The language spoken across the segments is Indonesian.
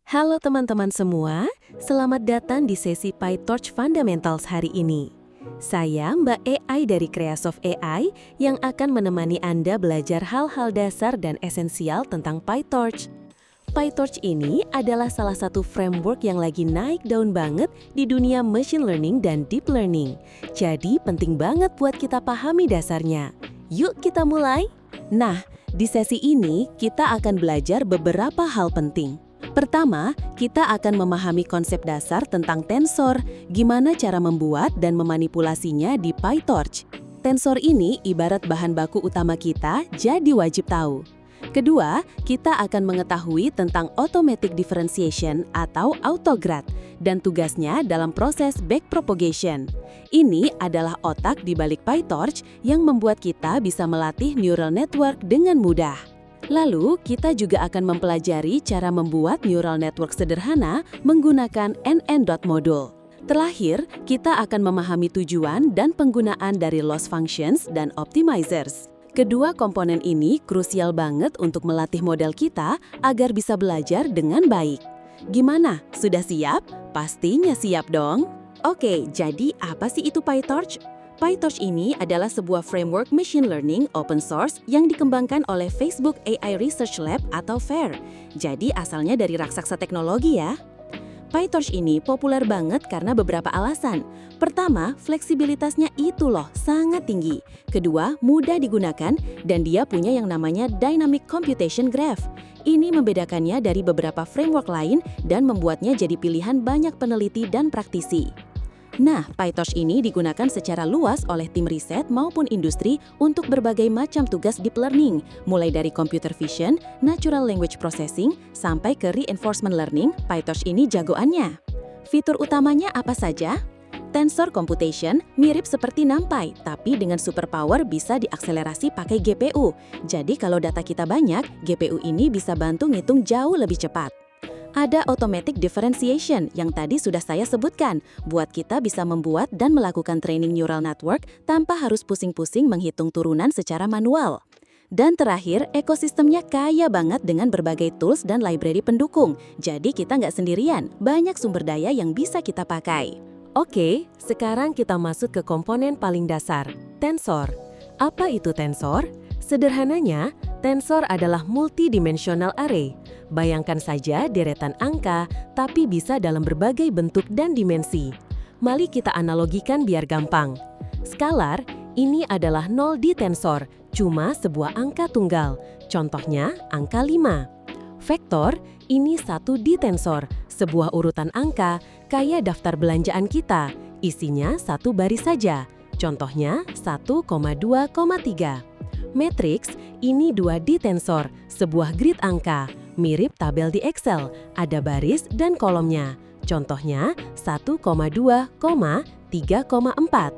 Halo teman-teman semua, selamat datang di sesi PyTorch Fundamentals hari ini. Saya Mbak AI dari Creasoft AI yang akan menemani Anda belajar hal-hal dasar dan esensial tentang PyTorch. PyTorch ini adalah salah satu framework yang lagi naik daun banget di dunia machine learning dan deep learning. Jadi penting banget buat kita pahami dasarnya. Yuk kita mulai! Nah, di sesi ini kita akan belajar beberapa hal penting. Pertama, kita akan memahami konsep dasar tentang tensor, gimana cara membuat dan memanipulasinya di PyTorch. Tensor ini ibarat bahan baku utama kita, jadi wajib tahu. Kedua, kita akan mengetahui tentang automatic differentiation atau autograd dan tugasnya dalam proses backpropagation. Ini adalah otak di balik PyTorch yang membuat kita bisa melatih neural network dengan mudah. Lalu, kita juga akan mempelajari cara membuat neural network sederhana menggunakan NN.module. Terakhir, kita akan memahami tujuan dan penggunaan dari loss functions dan optimizers. Kedua komponen ini krusial banget untuk melatih model kita agar bisa belajar dengan baik. Gimana? Sudah siap? Pastinya siap dong! Oke, jadi apa sih itu PyTorch? PyTorch ini adalah sebuah framework machine learning open source yang dikembangkan oleh Facebook AI Research Lab atau FAIR. Jadi asalnya dari raksasa teknologi ya. PyTorch ini populer banget karena beberapa alasan. Pertama, fleksibilitasnya itu loh sangat tinggi. Kedua, mudah digunakan dan dia punya yang namanya Dynamic Computation Graph. Ini membedakannya dari beberapa framework lain dan membuatnya jadi pilihan banyak peneliti dan praktisi. Nah, PyTorch ini digunakan secara luas oleh tim riset maupun industri untuk berbagai macam tugas deep learning, mulai dari computer vision, natural language processing, sampai ke reinforcement learning. PyTorch ini jagoannya. Fitur utamanya apa saja? Tensor computation mirip seperti NumPy, tapi dengan superpower bisa diakselerasi pakai GPU. Jadi kalau data kita banyak, GPU ini bisa bantu ngitung jauh lebih cepat. Ada automatic differentiation yang tadi sudah saya sebutkan, buat kita bisa membuat dan melakukan training neural network tanpa harus pusing-pusing menghitung turunan secara manual. Dan terakhir, ekosistemnya kaya banget dengan berbagai tools dan library pendukung, jadi kita nggak sendirian, banyak sumber daya yang bisa kita pakai. Oke, sekarang kita masuk ke komponen paling dasar, tensor. Apa itu tensor? Sederhananya, tensor adalah multidimensional array. Bayangkan saja deretan angka, tapi bisa dalam berbagai bentuk dan dimensi. Mari kita analogikan biar gampang. Skalar, ini adalah 0 di tensor, cuma sebuah angka tunggal. Contohnya, angka 5. Vektor, ini 1 di tensor, sebuah urutan angka, kayak daftar belanjaan kita. Isinya 1 baris saja. Contohnya, 1,2,3. Matriks, ini 2 di tensor, sebuah grid angka, mirip tabel di Excel, ada baris dan kolomnya. Contohnya 1,2,3,4.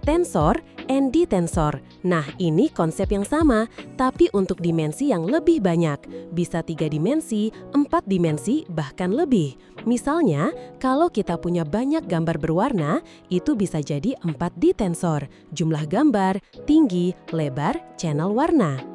Tensor, N di tensor. Nah, ini konsep yang sama, tapi untuk dimensi yang lebih banyak. Bisa 3 dimensi, 4 dimensi, bahkan lebih. Misalnya, kalau kita punya banyak gambar berwarna, itu bisa jadi 4 di tensor. Jumlah gambar, tinggi, lebar, channel warna.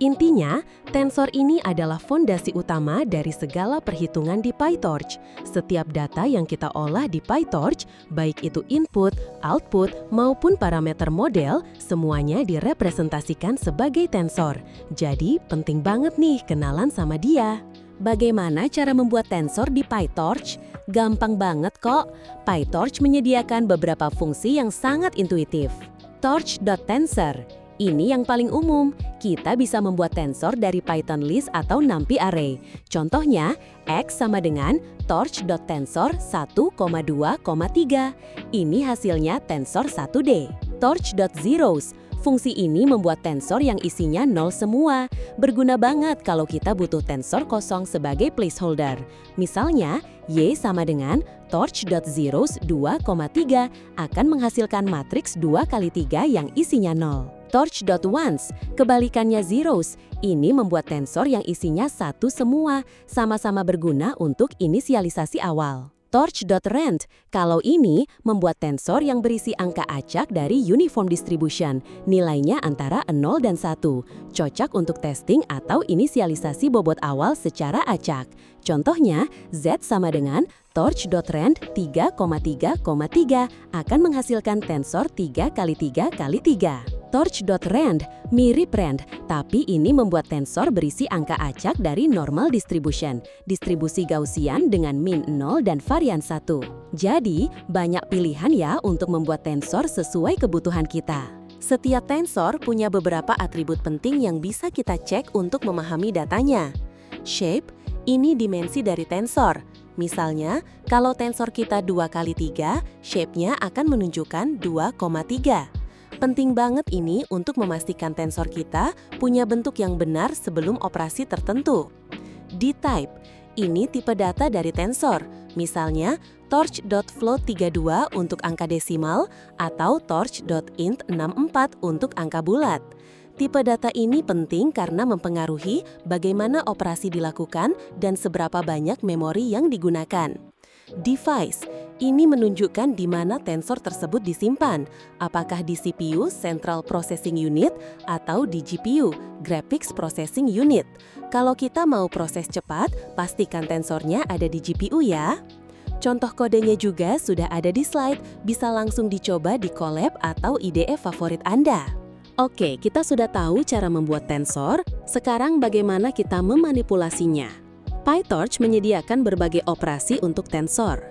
Intinya, tensor ini adalah fondasi utama dari segala perhitungan di PyTorch. Setiap data yang kita olah di PyTorch, baik itu input, output, maupun parameter model, semuanya direpresentasikan sebagai tensor. Jadi, penting banget nih kenalan sama dia. Bagaimana cara membuat tensor di PyTorch? Gampang banget kok. PyTorch menyediakan beberapa fungsi yang sangat intuitif. Torch.tensor. Ini yang paling umum, kita bisa membuat tensor dari Python list atau NumPy array. Contohnya, X sama dengan torch.tensor 1,2,3. Ini hasilnya tensor 1D. Torch.zeros. Fungsi ini membuat tensor yang isinya 0 semua. Berguna banget kalau kita butuh tensor kosong sebagai placeholder. Misalnya, Y sama dengan torch.zeros 2,3 akan menghasilkan matriks 2 kali 3 yang isinya 0. Torch.ones, kebalikannya zeros. Ini membuat tensor yang isinya 1 semua, sama-sama berguna untuk inisialisasi awal. Torch.rand, kalau ini membuat tensor yang berisi angka acak dari uniform distribution, nilainya antara 0 dan 1, cocok untuk testing atau inisialisasi bobot awal secara acak. Contohnya, Z sama dengan Torch.rand 3,3,3 akan menghasilkan tensor 3 kali 3 kali 3. Torch.rand mirip rand, tapi ini membuat tensor berisi angka acak dari normal distribution, distribusi Gaussian dengan min 0 dan varian 1. Jadi, banyak pilihan ya untuk membuat tensor sesuai kebutuhan kita. Setiap tensor punya beberapa atribut penting yang bisa kita cek untuk memahami datanya. Shape, ini dimensi dari tensor. Misalnya, kalau tensor kita 2 kali 3, shape-nya akan menunjukkan 2,3. Penting banget ini untuk memastikan tensor kita punya bentuk yang benar sebelum operasi tertentu. D-type, ini tipe data dari tensor, misalnya torch.float32 untuk angka desimal atau torch.int64 untuk angka bulat. Tipe data ini penting karena mempengaruhi bagaimana operasi dilakukan dan seberapa banyak memori yang digunakan. Device, ini menunjukkan di mana tensor tersebut disimpan, apakah di CPU (Central Processing Unit) atau di GPU (Graphics Processing Unit). Kalau kita mau proses cepat, pastikan tensornya ada di GPU ya. Contoh kodenya juga sudah ada di slide, bisa langsung dicoba di Colab atau IDE favorit Anda. Oke, kita sudah tahu cara membuat tensor, sekarang bagaimana kita memanipulasinya. PyTorch menyediakan berbagai operasi untuk tensor.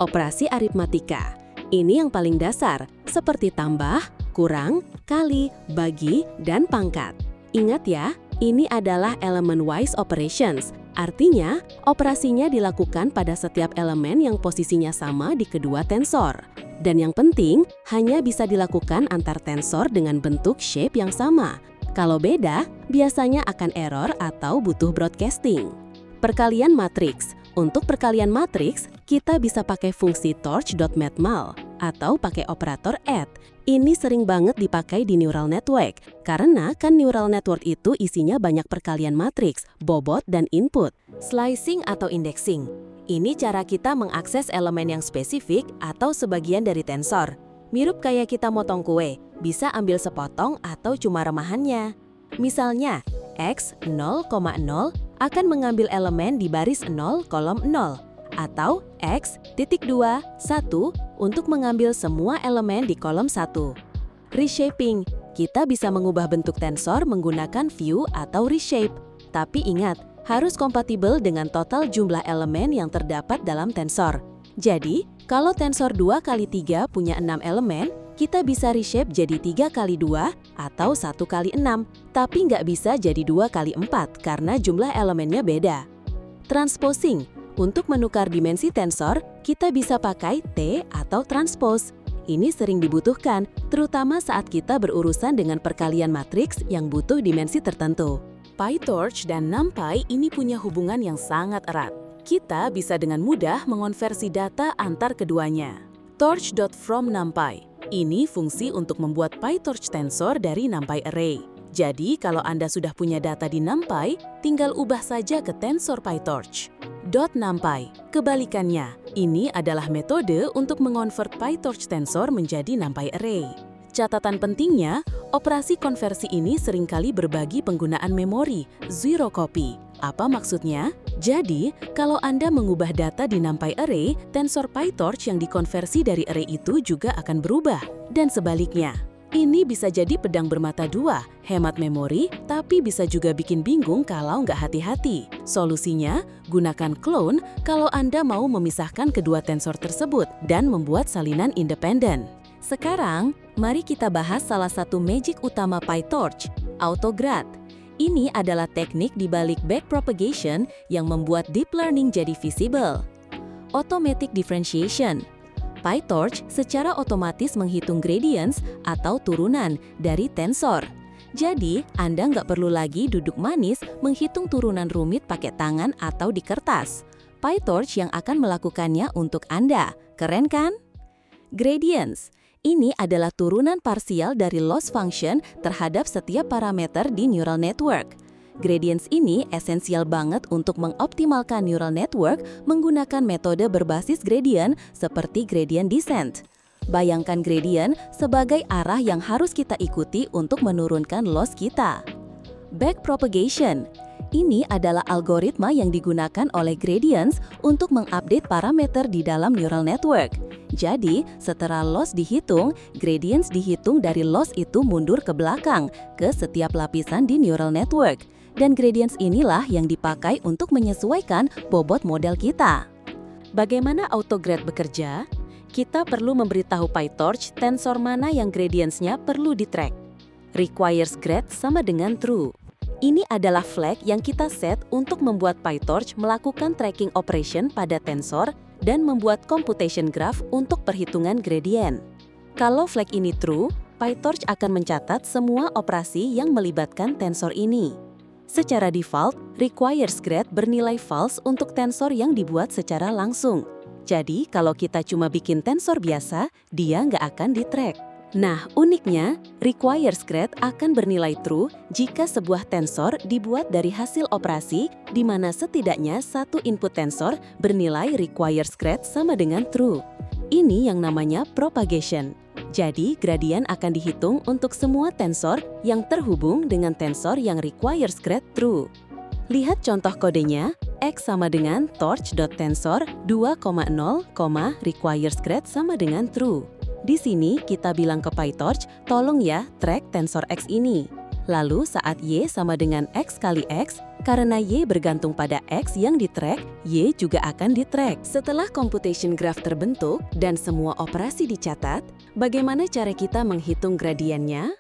Operasi aritmatika, ini yang paling dasar, seperti tambah, kurang, kali, bagi, dan pangkat. Ingat ya, ini adalah element-wise operations, artinya operasinya dilakukan pada setiap elemen yang posisinya sama di kedua tensor. Dan yang penting, hanya bisa dilakukan antar tensor dengan bentuk shape yang sama. Kalau beda, biasanya akan error atau butuh broadcasting. Perkalian matriks. Untuk perkalian matriks, kita bisa pakai fungsi torch.mathmal atau pakai operator add. Ini sering banget dipakai di neural network, karena kan neural network itu isinya banyak perkalian matriks, bobot, dan input. Slicing atau indexing. Ini cara kita mengakses elemen yang spesifik atau sebagian dari tensor. Mirip kayak kita motong kue, bisa ambil sepotong atau cuma remahannya. Misalnya, X 0,0 akan mengambil elemen di baris 0, kolom 0, atau X.2, 1 untuk mengambil semua elemen di kolom 1. Reshaping, kita bisa mengubah bentuk tensor menggunakan view atau reshape. Tapi ingat, harus kompatibel dengan total jumlah elemen yang terdapat dalam tensor. Jadi, kalau tensor 2 kali 3 punya 6 elemen, kita bisa reshape jadi 3 kali 2 atau 1 kali 6, tapi nggak bisa jadi 2 kali 4 karena jumlah elemennya beda. Transposing, untuk menukar dimensi tensor, kita bisa pakai T atau transpose. Ini sering dibutuhkan, terutama saat kita berurusan dengan perkalian matriks yang butuh dimensi tertentu. PyTorch dan NumPy ini punya hubungan yang sangat erat. Kita bisa dengan mudah mengonversi data antar keduanya. Torch.fromNumPy. Ini fungsi untuk membuat PyTorch tensor dari NumPy array. Jadi, kalau Anda sudah punya data di NumPy, tinggal ubah saja ke tensor PyTorch. .NumPy. Kebalikannya, ini adalah metode untuk mengonvert PyTorch tensor menjadi NumPy array. Catatan pentingnya, operasi konversi ini seringkali berbagi penggunaan memori, zero copy. Apa maksudnya? Jadi, kalau Anda mengubah data di NumPy array, tensor PyTorch yang dikonversi dari array itu juga akan berubah. Dan sebaliknya. Ini bisa jadi pedang bermata dua, hemat memori, tapi bisa juga bikin bingung kalau nggak hati-hati. Solusinya, gunakan clone kalau Anda mau memisahkan kedua tensor tersebut dan membuat salinan independen. Sekarang, mari kita bahas salah satu magic utama PyTorch, autograd. Ini adalah teknik di balik backpropagation yang membuat deep learning jadi visible. Automatic differentiation. PyTorch secara otomatis menghitung gradients atau turunan dari tensor. Jadi, Anda nggak perlu lagi duduk manis menghitung turunan rumit pakai tangan atau di kertas. PyTorch yang akan melakukannya untuk Anda. Keren kan? Gradients. Ini adalah turunan parsial dari loss function terhadap setiap parameter di neural network. Gradients ini esensial banget untuk mengoptimalkan neural network menggunakan metode berbasis gradient seperti gradient descent. Bayangkan gradient sebagai arah yang harus kita ikuti untuk menurunkan loss kita. Backpropagation. Ini adalah algoritma yang digunakan oleh gradients untuk mengupdate parameter di dalam neural network. Jadi, setelah loss dihitung, gradients dihitung dari loss itu mundur ke belakang, ke setiap lapisan di neural network. Dan gradients inilah yang dipakai untuk menyesuaikan bobot model kita. Bagaimana autograd bekerja? Kita perlu memberitahu PyTorch tensor mana yang gradients-nya perlu di-track. Requires grad sama dengan true. Ini adalah flag yang kita set untuk membuat PyTorch melakukan tracking operation pada tensor dan membuat computation graph untuk perhitungan gradient. Kalau flag ini true, PyTorch akan mencatat semua operasi yang melibatkan tensor ini. Secara default, requires grad bernilai false untuk tensor yang dibuat secara langsung. Jadi, kalau kita cuma bikin tensor biasa, dia nggak akan di-track. Nah, uniknya, requires grad akan bernilai true jika sebuah tensor dibuat dari hasil operasi di mana setidaknya satu input tensor bernilai requires grad sama dengan true. Ini yang namanya propagation. Jadi, gradient akan dihitung untuk semua tensor yang terhubung dengan tensor yang requires grad true. Lihat contoh kodenya, X sama dengan torch.tensor 2,0, requires grad sama dengan true. Di sini kita bilang ke PyTorch, tolong ya track tensor X ini. Lalu saat Y sama dengan X kali X, karena Y bergantung pada X yang di-track, Y juga akan di-track. Setelah computation graph terbentuk dan semua operasi dicatat, bagaimana cara kita menghitung gradiennya?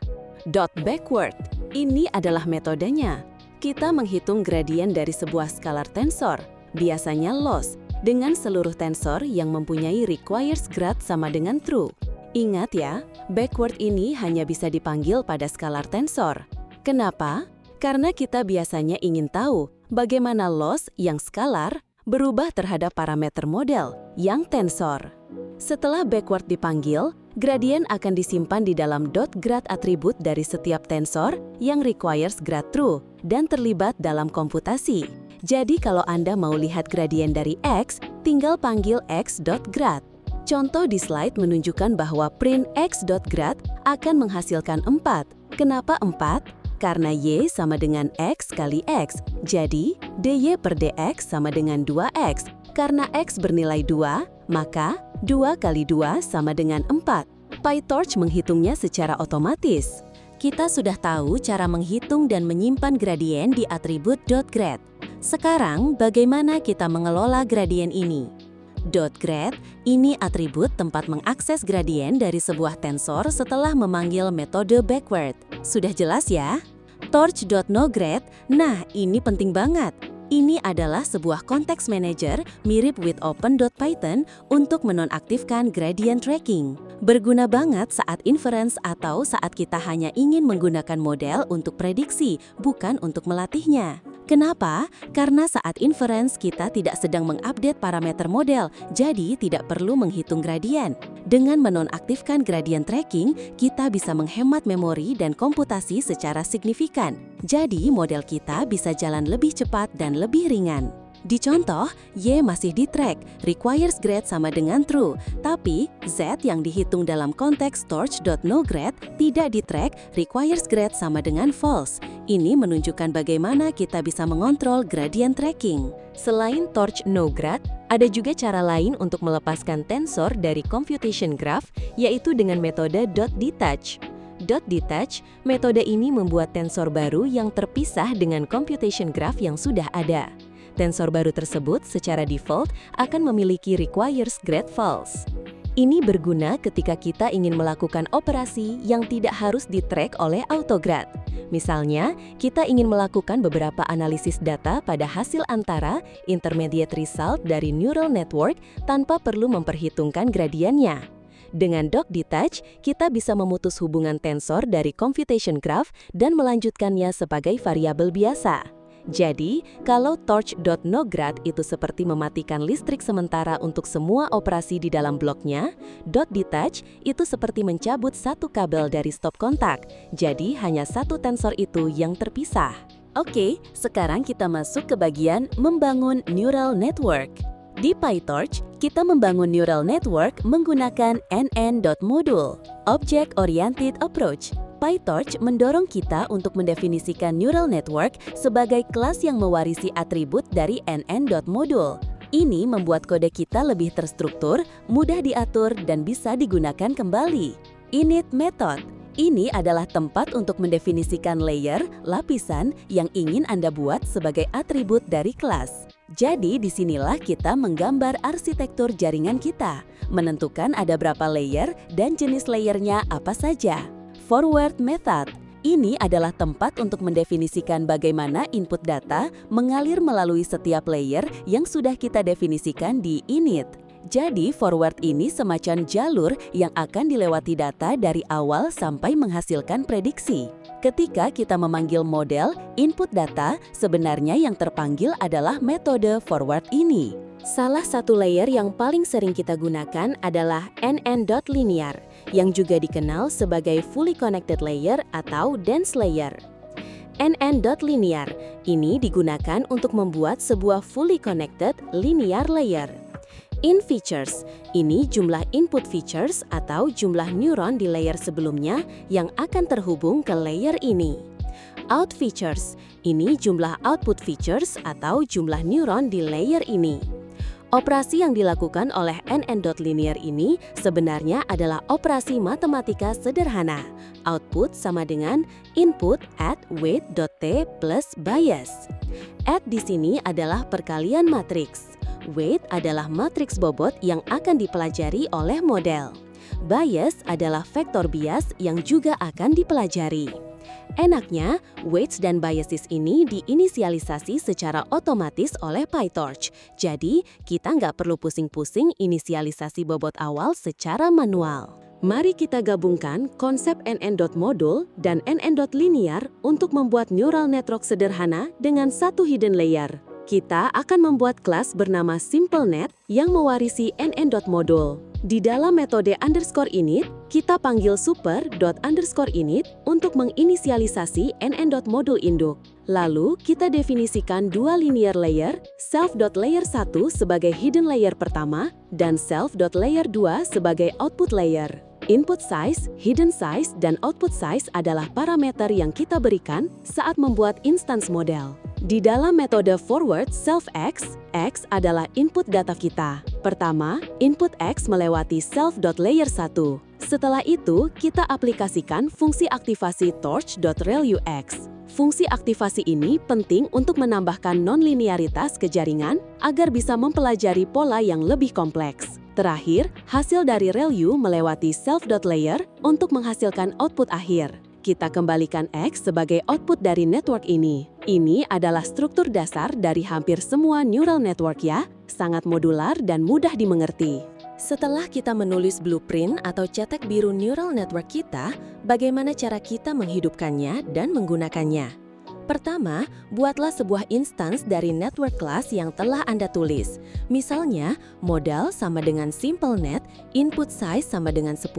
Dot backward. Ini adalah metodenya. Kita menghitung gradient dari sebuah scalar tensor, biasanya loss, dengan seluruh tensor yang mempunyai requires grad sama dengan true. Ingat ya, backward ini hanya bisa dipanggil pada scalar tensor. Kenapa? Karena kita biasanya ingin tahu bagaimana loss yang scalar berubah terhadap parameter model yang tensor. Setelah backward dipanggil, gradient akan disimpan di dalam .grad atribut dari setiap tensor yang requires grad true dan terlibat dalam komputasi. Jadi kalau Anda mau lihat gradient dari X, tinggal panggil x.grad. Contoh di slide menunjukkan bahwa print x.grad akan menghasilkan 4. Kenapa 4? Karena Y sama dengan X kali X. Jadi, dy per dx sama dengan 2x. Karena X bernilai 2, maka 2 kali 2 sama dengan 4. PyTorch menghitungnya secara otomatis. Kita sudah tahu cara menghitung dan menyimpan gradient di atribut .grad. Sekarang, bagaimana kita mengelola gradient ini? .grad ini atribut tempat mengakses gradient dari sebuah tensor setelah memanggil metode backward. Sudah jelas ya? Torch.noGrad, nah ini penting banget. Ini adalah sebuah context manager mirip with open.python untuk menonaktifkan gradient tracking. Berguna banget saat inference atau saat kita hanya ingin menggunakan model untuk prediksi, bukan untuk melatihnya. Kenapa? Karena saat inference kita tidak sedang mengupdate parameter model, jadi tidak perlu menghitung gradient. Dengan menonaktifkan gradient tracking, kita bisa menghemat memori dan komputasi secara signifikan. Jadi model kita bisa jalan lebih cepat dan lebih ringan. Di contoh, Y masih di-track, requires grad sama dengan true, tapi Z yang dihitung dalam konteks torch.noGrad tidak di-track, requires grad sama dengan false. Ini menunjukkan bagaimana kita bisa mengontrol gradient tracking. Selain torch.noGrad, ada juga cara lain untuk melepaskan tensor dari computation graph, yaitu dengan metode .detach. .detach, metode ini membuat tensor baru yang terpisah dengan computation graph yang sudah ada. Tensor baru tersebut secara default akan memiliki requires grad false. Ini berguna ketika kita ingin melakukan operasi yang tidak harus di-track oleh autograd. Misalnya, kita ingin melakukan beberapa analisis data pada hasil antara intermediate result dari neural network tanpa perlu memperhitungkan gradiennya. Dengan .detach, kita bisa memutus hubungan tensor dari computation graph dan melanjutkannya sebagai variabel biasa. Jadi, kalau torch.noGrad itu seperti mematikan listrik sementara untuk semua operasi di dalam bloknya, .detach itu seperti mencabut satu kabel dari stop kontak, jadi hanya satu tensor itu yang terpisah. Oke, sekarang kita masuk ke bagian membangun neural network. Di PyTorch, kita membangun neural network menggunakan NN.Module, Object Oriented Approach. PyTorch mendorong kita untuk mendefinisikan neural network sebagai kelas yang mewarisi atribut dari NN.Module. Ini membuat kode kita lebih terstruktur, mudah diatur, dan bisa digunakan kembali. Init method. Ini adalah tempat untuk mendefinisikan layer, lapisan yang ingin Anda buat sebagai atribut dari kelas. Jadi, disinilah kita menggambar arsitektur jaringan kita, menentukan ada berapa layer dan jenis layernya apa saja. Forward method. Ini adalah tempat untuk mendefinisikan bagaimana input data mengalir melalui setiap layer yang sudah kita definisikan di init. Jadi, forward ini semacam jalur yang akan dilewati data dari awal sampai menghasilkan prediksi. Ketika kita memanggil model input data, sebenarnya yang terpanggil adalah metode forward ini. Salah satu layer yang paling sering kita gunakan adalah NN.Linear, yang juga dikenal sebagai Fully Connected Layer atau Dense Layer. NN.Linear ini digunakan untuk membuat sebuah fully connected linear layer. In features, ini jumlah input features atau jumlah neuron di layer sebelumnya yang akan terhubung ke layer ini. Out features, ini jumlah output features atau jumlah neuron di layer ini. Operasi yang dilakukan oleh NN.Linear ini sebenarnya adalah operasi matematika sederhana. Output sama dengan input at weight.t plus bias. At di sini adalah perkalian matriks. Weight adalah matriks bobot yang akan dipelajari oleh model. Bias adalah vektor bias yang juga akan dipelajari. Enaknya, weights dan biases ini diinisialisasi secara otomatis oleh PyTorch. Jadi, kita nggak perlu pusing-pusing inisialisasi bobot awal secara manual. Mari kita gabungkan konsep NN.Module dan NN.Linear untuk membuat neural network sederhana dengan satu hidden layer. Kita akan membuat kelas bernama SimpleNet yang mewarisi NN.Module. Di dalam metode _init, kita panggil super._init untuk menginisialisasi NN.Module induk. Lalu, kita definisikan dua linear layer, self.layer1 sebagai hidden layer pertama, dan self.layer2 sebagai output layer. Input size, hidden size, dan output size adalah parameter yang kita berikan saat membuat instance model. Di dalam metode forward self_x, x adalah input data kita. Pertama, input x melewati self.layer1. Setelah itu, kita aplikasikan fungsi aktivasi torch.ReLUX. Fungsi aktivasi ini penting untuk menambahkan nonlinearitas ke jaringan agar bisa mempelajari pola yang lebih kompleks. Terakhir, hasil dari ReLU melewati self.layer untuk menghasilkan output akhir. Kita kembalikan X sebagai output dari network ini. Ini adalah struktur dasar dari hampir semua neural network ya, sangat modular dan mudah dimengerti. Setelah kita menulis blueprint atau cetek biru neural network kita, bagaimana cara kita menghidupkannya dan menggunakannya? Pertama, buatlah sebuah instance dari network class yang telah Anda tulis. Misalnya, model sama dengan SimpleNet, input size sama dengan 10,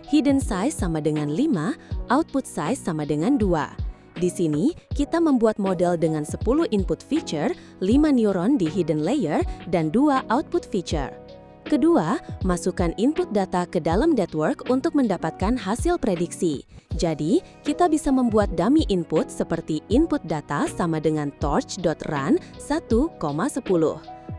hidden size sama dengan 5, output size sama dengan 2. Di sini, kita membuat model dengan 10 input feature, 5 neuron di hidden layer, dan 2 output feature. Kedua, masukkan input data ke dalam network untuk mendapatkan hasil prediksi. Jadi, kita bisa membuat dummy input seperti input data sama dengan torch.run 1,10.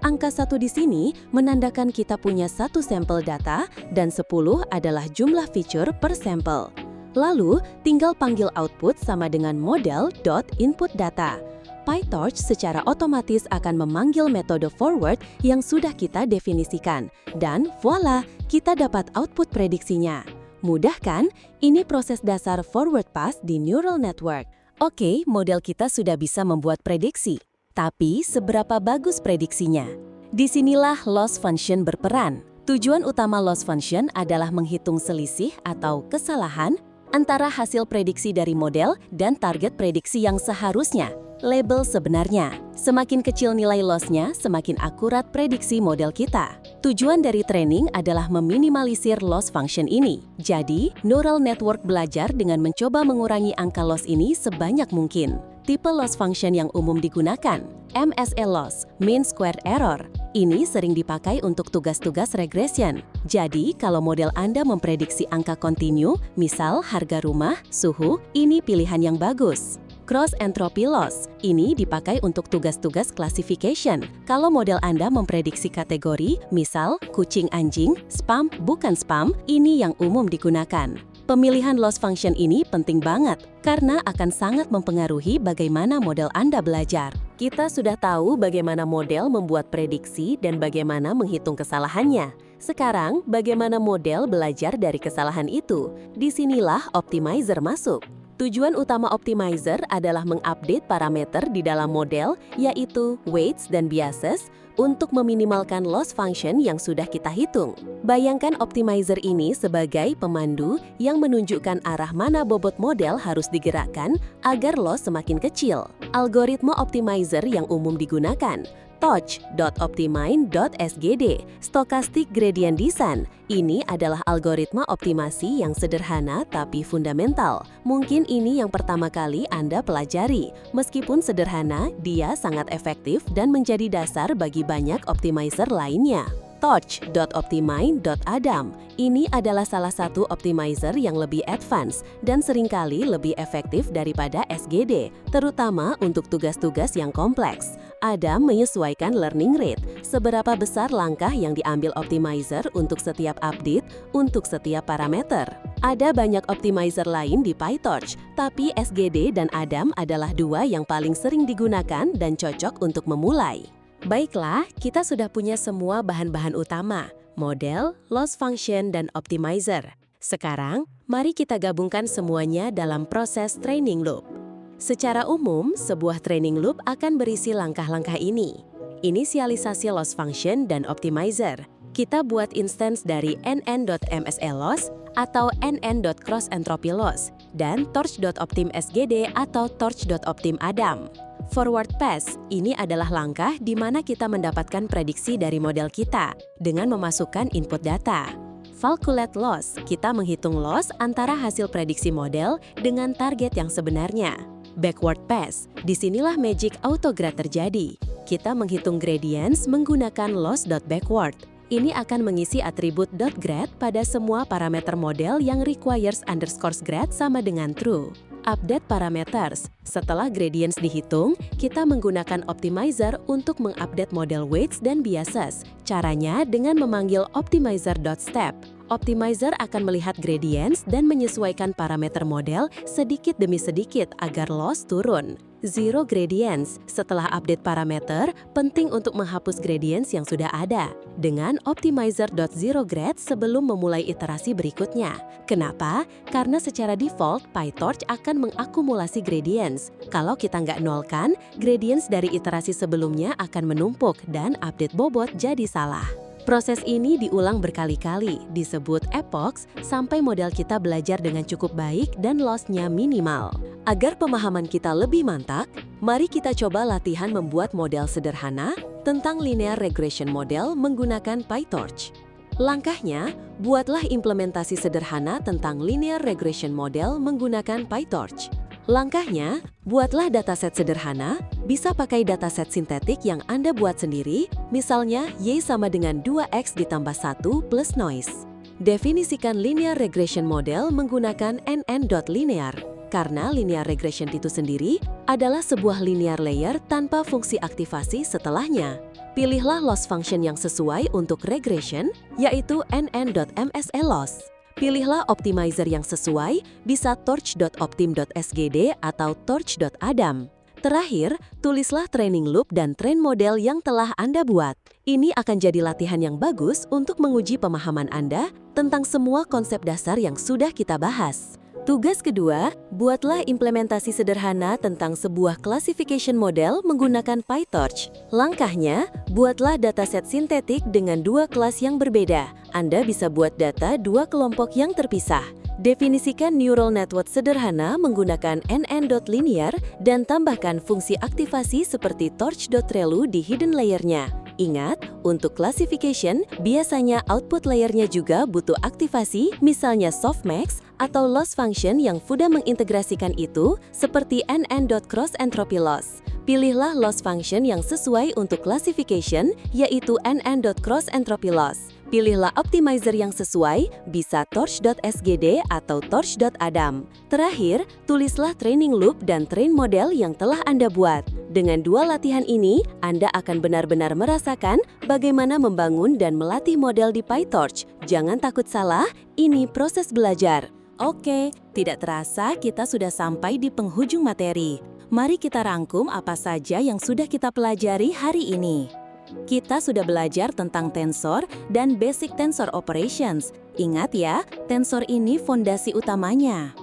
Angka 1 di sini menandakan kita punya satu sampel data dan 10 adalah jumlah feature per sampel. Lalu, tinggal panggil output sama dengan model.inputData. PyTorch secara otomatis akan memanggil metode forward yang sudah kita definisikan. Dan voila, kita dapat output prediksinya. Mudah kan? Ini proses dasar forward pass di neural network. Oke, model kita sudah bisa membuat prediksi. Tapi, seberapa bagus prediksinya? Disinilah loss function berperan. Tujuan utama loss function adalah menghitung selisih atau kesalahan antara hasil prediksi dari model dan target prediksi yang seharusnya. Label sebenarnya, semakin kecil nilai loss-nya, semakin akurat prediksi model kita. Tujuan dari training adalah meminimalisir loss function ini. Jadi, neural network belajar dengan mencoba mengurangi angka loss ini sebanyak mungkin. Tipe loss function yang umum digunakan, MSE loss, mean squared error. Ini sering dipakai untuk tugas-tugas regression. Jadi, kalau model Anda memprediksi angka kontinu, misal harga rumah, suhu, ini pilihan yang bagus. Cross entropy loss, ini dipakai untuk tugas-tugas classification. Kalau model Anda memprediksi kategori, misal kucing anjing, spam bukan spam, ini yang umum digunakan. Pemilihan loss function ini penting banget, karena akan sangat mempengaruhi bagaimana model Anda belajar. Kita sudah tahu bagaimana model membuat prediksi dan bagaimana menghitung kesalahannya. Sekarang, bagaimana model belajar dari kesalahan itu? Disinilah optimizer masuk. Tujuan utama optimizer adalah mengupdate parameter di dalam model, yaitu weights dan biases, untuk meminimalkan loss function yang sudah kita hitung. Bayangkan optimizer ini sebagai pemandu yang menunjukkan arah mana bobot model harus digerakkan agar loss semakin kecil. Algoritma optimizer yang umum digunakan, Torch.optimize.sgd, Stochastic Gradient Descent. Ini adalah algoritma optimasi yang sederhana tapi fundamental. Mungkin ini yang pertama kali Anda pelajari. Meskipun sederhana, dia sangat efektif dan menjadi dasar bagi banyak optimizer lainnya. Torch.optimize.adam. Ini adalah salah satu optimizer yang lebih advance dan seringkali lebih efektif daripada SGD, terutama untuk tugas-tugas yang kompleks. Adam menyesuaikan learning rate, seberapa besar langkah yang diambil optimizer untuk setiap update, untuk setiap parameter. Ada banyak optimizer lain di PyTorch, tapi SGD dan Adam adalah dua yang paling sering digunakan dan cocok untuk memulai. Baiklah, kita sudah punya semua bahan-bahan utama, model, loss function, dan optimizer. Sekarang, mari kita gabungkan semuanya dalam proses training loop. Secara umum, sebuah training loop akan berisi langkah-langkah ini. Inisialisasi loss function dan optimizer. Kita buat instance dari nn.mseLoss atau nn.crossentropyLoss dan torch.optimsgd atau torch.optimadam. Forward pass, ini adalah langkah di mana kita mendapatkan prediksi dari model kita dengan memasukkan input data. Calculate loss, kita menghitung loss antara hasil prediksi model dengan target yang sebenarnya. Backward pass, disinilah magic autograd terjadi. Kita menghitung gradients menggunakan loss.backward. Ini akan mengisi atribut .grad pada semua parameter model yang requires underscore grad sama dengan true. Update parameters. Setelah gradients dihitung, kita menggunakan optimizer untuk mengupdate model weights dan biases. Caranya dengan memanggil optimizer.step. Optimizer akan melihat gradients dan menyesuaikan parameter model sedikit demi sedikit agar loss turun. Zero gradients. Setelah update parameter, penting untuk menghapus gradients yang sudah ada dengan optimizer.zeroGrad sebelum memulai iterasi berikutnya. Kenapa? Karena secara default, PyTorch akan mengakumulasi gradients. Kalau kita nggak nolkan, gradients dari iterasi sebelumnya akan menumpuk dan update bobot jadi salah. Proses ini diulang berkali-kali, disebut epochs, sampai model kita belajar dengan cukup baik dan loss-nya minimal. Agar pemahaman kita lebih mantap, mari kita coba latihan membuat model sederhana tentang linear regression model menggunakan PyTorch. Langkahnya, buatlah implementasi sederhana tentang linear regression model menggunakan PyTorch. Langkahnya, buatlah dataset sederhana, bisa pakai dataset sintetik yang Anda buat sendiri, misalnya Y sama dengan 2X ditambah 1 plus noise. Definisikan linear regression model menggunakan nn.linear, karena linear regression itu sendiri adalah sebuah linear layer tanpa fungsi aktivasi setelahnya. Pilihlah loss function yang sesuai untuk regression, yaitu nn.mseLoss. Pilihlah optimizer yang sesuai, bisa torch.optim.sgd atau torch.adam. Terakhir, tulislah training loop dan train model yang telah Anda buat. Ini akan jadi latihan yang bagus untuk menguji pemahaman Anda tentang semua konsep dasar yang sudah kita bahas. Tugas kedua, buatlah implementasi sederhana tentang sebuah classification model menggunakan PyTorch. Langkahnya, buatlah dataset sintetik dengan dua kelas yang berbeda. Anda bisa buat data dua kelompok yang terpisah. Definisikan neural network sederhana menggunakan nn.linear dan tambahkan fungsi aktivasi seperti torch.relu di hidden layer-nya. Ingat, untuk classification, biasanya output layer-nya juga butuh aktivasi, misalnya softmax atau loss function yang sudah mengintegrasikan itu, seperti nn.cross-entropy loss. Pilihlah loss function yang sesuai untuk classification, yaitu nn.cross-entropy loss. Pilihlah optimizer yang sesuai, bisa torch.sgd atau torch.adam. Terakhir, tulislah training loop dan train model yang telah Anda buat. Dengan dua latihan ini, Anda akan benar-benar merasakan bagaimana membangun dan melatih model di PyTorch. Jangan takut salah, ini proses belajar. Oke, tidak terasa kita sudah sampai di penghujung materi. Mari kita rangkum apa saja yang sudah kita pelajari hari ini. Kita sudah belajar tentang tensor dan basic tensor operations. Ingat ya, tensor ini fondasi utamanya.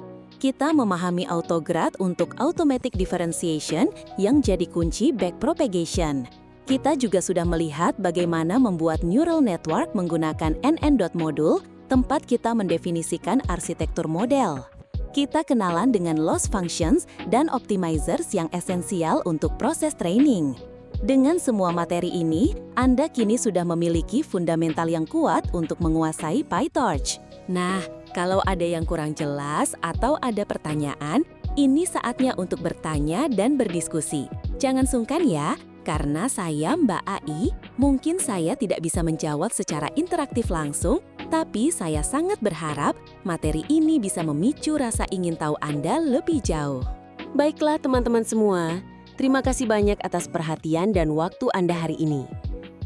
Kita memahami autograd untuk automatic differentiation yang jadi kunci backpropagation. Kita juga sudah melihat bagaimana membuat neural network menggunakan nn.module, tempat kita mendefinisikan arsitektur model. Kita kenalan dengan loss functions dan optimizers yang esensial untuk proses training. Dengan semua materi ini, Anda kini sudah memiliki fundamental yang kuat untuk menguasai PyTorch. Nah, kalau ada yang kurang jelas atau ada pertanyaan, ini saatnya untuk bertanya dan berdiskusi. Jangan sungkan ya, karena saya Mbak AI, mungkin saya tidak bisa menjawab secara interaktif langsung, tapi saya sangat berharap materi ini bisa memicu rasa ingin tahu Anda lebih jauh. Baiklah teman-teman semua, terima kasih banyak atas perhatian dan waktu Anda hari ini.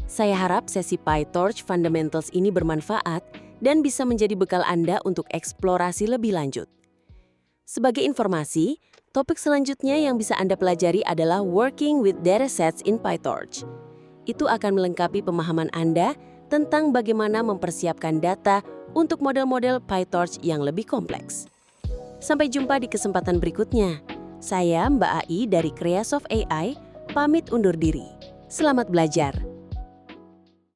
Saya harap sesi PyTorch Fundamentals ini bermanfaat dan bisa menjadi bekal Anda untuk eksplorasi lebih lanjut. Sebagai informasi, topik selanjutnya yang bisa Anda pelajari adalah Working with Datasets in PyTorch. Itu akan melengkapi pemahaman Anda tentang bagaimana mempersiapkan data untuk model-model PyTorch yang lebih kompleks. Sampai jumpa di kesempatan berikutnya. Saya Mbak AI dari Creasoft AI, pamit undur diri. Selamat belajar!